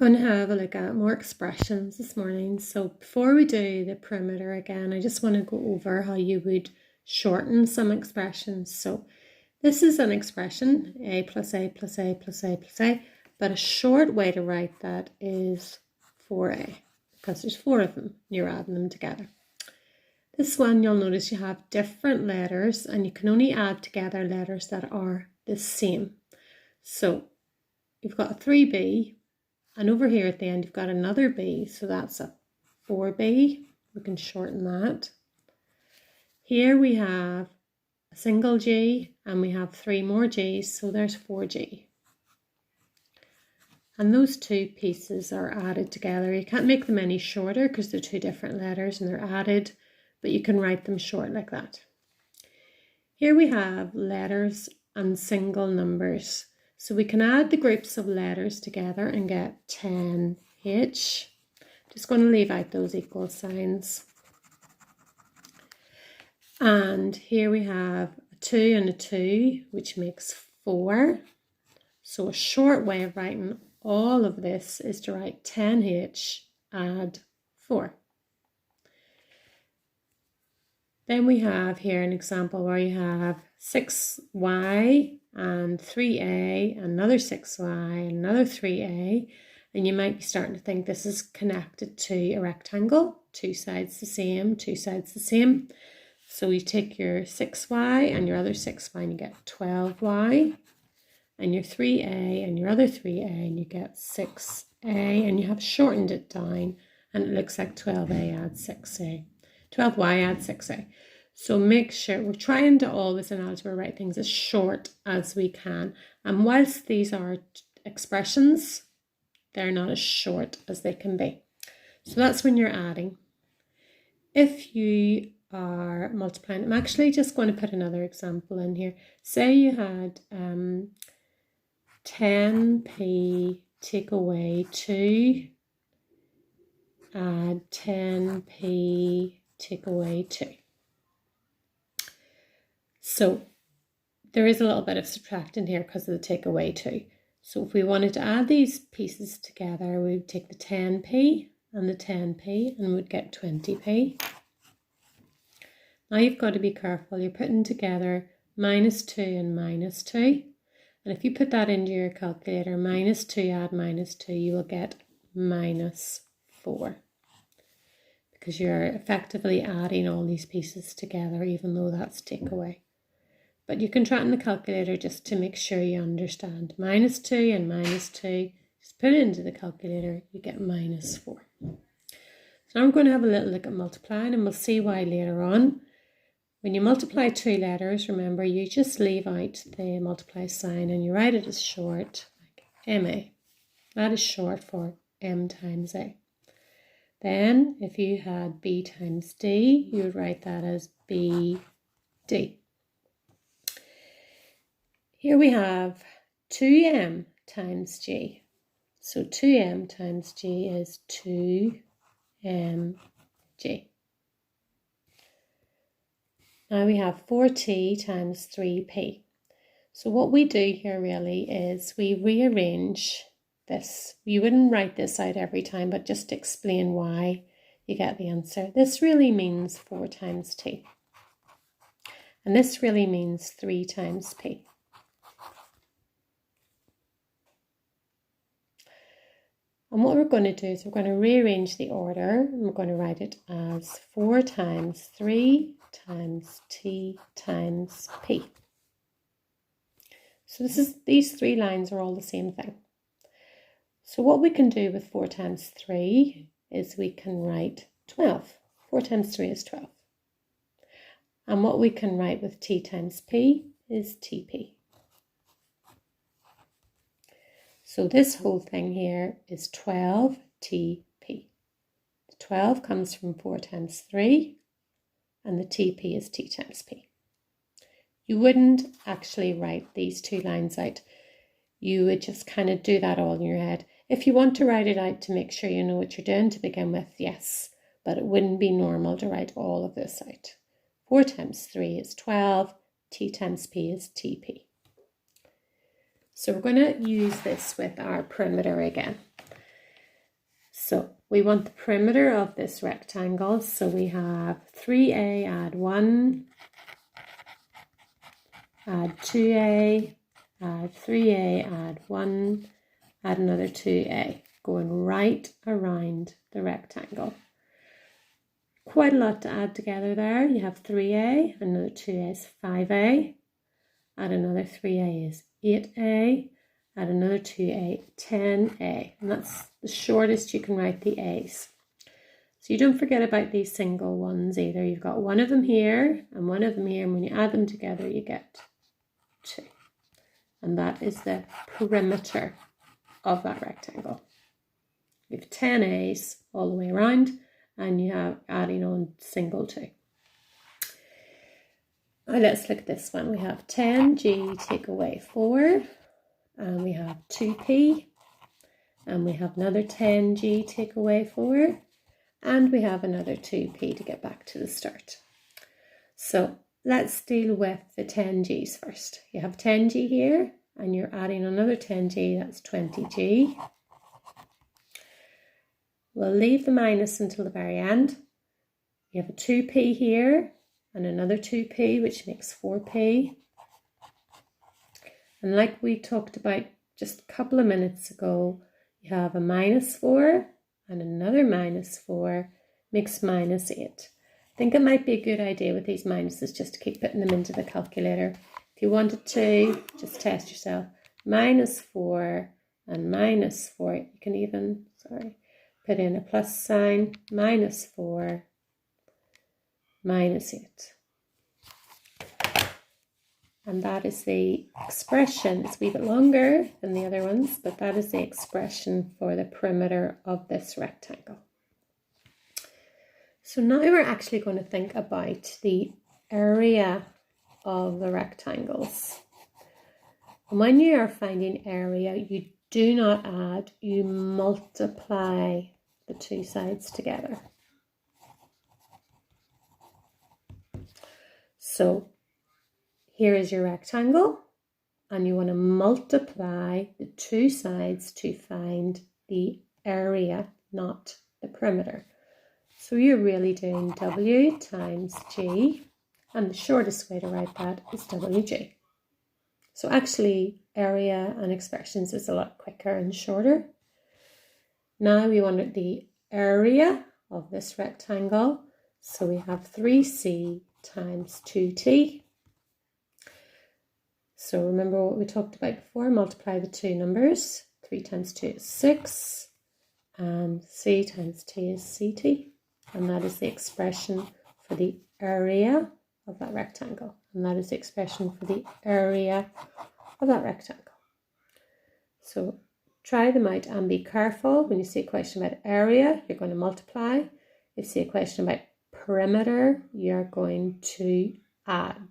Going to have a look at more expressions this morning. So before we do the perimeter again, I just want to go over how you would shorten some expressions. So this is an expression, a plus a plus a plus a plus a, but a short way to write that is 4a, because there's 4 of them, you're adding them together. This one, you'll notice you have different letters, and you can only add together letters that are the same. So you've got a 3b, and over here at the end you've got another b, so that's a 4b. We can shorten that. Here we have a single g, and we have 3 more g's, so there's 4g. And those two pieces are added together. You can't make them any shorter because they're 2 different letters and they're added, but you can write them short like that. Here we have letters and single numbers. So we can add the groups of letters together and get 10h. Just going to leave out those equal signs. And here we have a 2 and a 2, which makes 4. So a short way of writing all of this is to write 10h, add 4. Then we have here an example where you have 6y and 3a, another 6y, another 3a, and you might be starting to think this is connected to a rectangle, 2 sides the same, 2 sides the same. So you take your 6y and your other 6y and you get 12y, and your 3a and your other 3a and you get 6a, and you have shortened it down and it looks like 12a adds 6a. 12y adds 6a. So make sure we're trying to always in algebra write things as short as we can. And whilst these are expressions, they're not as short as they can be. So that's when you're adding. If you are multiplying, I'm actually just going to put another example in here. Say you had 10p take away 2, add 10p take away 2. So there is a little bit of subtracting here because of the take away 2. So if we wanted to add these pieces together, we would take the 10p and the 10p and we'd get 20p. Now you've got to be careful. You're putting together minus 2 and minus 2. And if you put that into your calculator, minus 2 add minus 2, you will get minus 4. Because you're effectively adding all these pieces together, even though that's takeaway. But you can try it in the calculator just to make sure you understand. Minus 2 and minus 2, just put it into the calculator, you get minus 4. So now we're going to have a little look at multiplying, and we'll see why later on. When you multiply 2 letters, remember you just leave out the multiply sign and you write it as short, like MA. That is short for M times A. Then if you had B times D, you would write that as BD. Here we have 2m times g. So 2m times g is 2mg. Now we have 4t times 3p. So what we do here really is we rearrange this. You wouldn't write this out every time, but just to explain why you get the answer. This really means 4 times t. And this really means 3 times p. And what we're going to do is we're going to rearrange the order, and we're going to write it as 4 times 3 times t times p. So these 3 lines are all the same thing. So what we can do with 4 times 3 is we can write 12. 4 times 3 is 12. And what we can write with t times p is tp. So this whole thing here is 12 tp. The 12 comes from 4 times 3, and the tp is t times p. You wouldn't actually write these 2 lines out. You would just kind of do that all in your head. If you want to write it out to make sure you know what you're doing to begin with, yes, but it wouldn't be normal to write all of this out. 4 times 3 is 12, t times p is tp. So we're going to use this with our perimeter again. So we want the perimeter of this rectangle. So we have 3a, add 1, add 2a, add 3a, add 1, add another 2a, going right around the rectangle. Quite a lot to add together there. You have 3a, another 2a is 5a, add another 3a is 8a, add another 2a, 10a, and that's the shortest you can write the a's. So you don't forget about these single ones either. You've got one of them here and one of them here, and when you add them together you get 2. And that is the perimeter of that rectangle. You have 10 a's all the way around, and you have adding on single 2. Now let's look at this one. We have 10g take away 4, and we have 2p, and we have another 10g take away 4, and we have another 2p to get back to the start. So let's deal with the 10g's first. You have 10g here, and you're adding another 10g, that's 20g. We'll leave the minus until the very end. You have a 2p here, and another 2p, which makes 4p. And like we talked about just a couple of minutes ago, you have a minus 4 and another minus 4 makes minus 8. I think it might be a good idea with these minuses just to keep putting them into the calculator. If you wanted to, just test yourself. Minus 4 and minus 4. You can even, put in a plus sign. Minus 4, minus 8. And that is the expression. It's a wee bit longer than the other ones, but that is the expression for the perimeter of this rectangle. So now we're actually going to think about the area of the rectangles. And when you are finding area, you do not add, you multiply the two sides together. So here is your rectangle, and you want to multiply the two sides to find the area, not the perimeter. So you're really doing W times G, and the shortest way to write that is WG. So actually area and expressions is a lot quicker and shorter. Now we want the area of this rectangle. So we have 3c times 2t. So remember what we talked about before, multiply the two numbers. 3 times 2 is 6, and c times t is ct. And that is the expression for the area of that rectangle. And that is the expression for the area of that rectangle. So try them out and be careful. When you see a question about area, you're going to multiply. If you see a question about perimeter, you're going to add.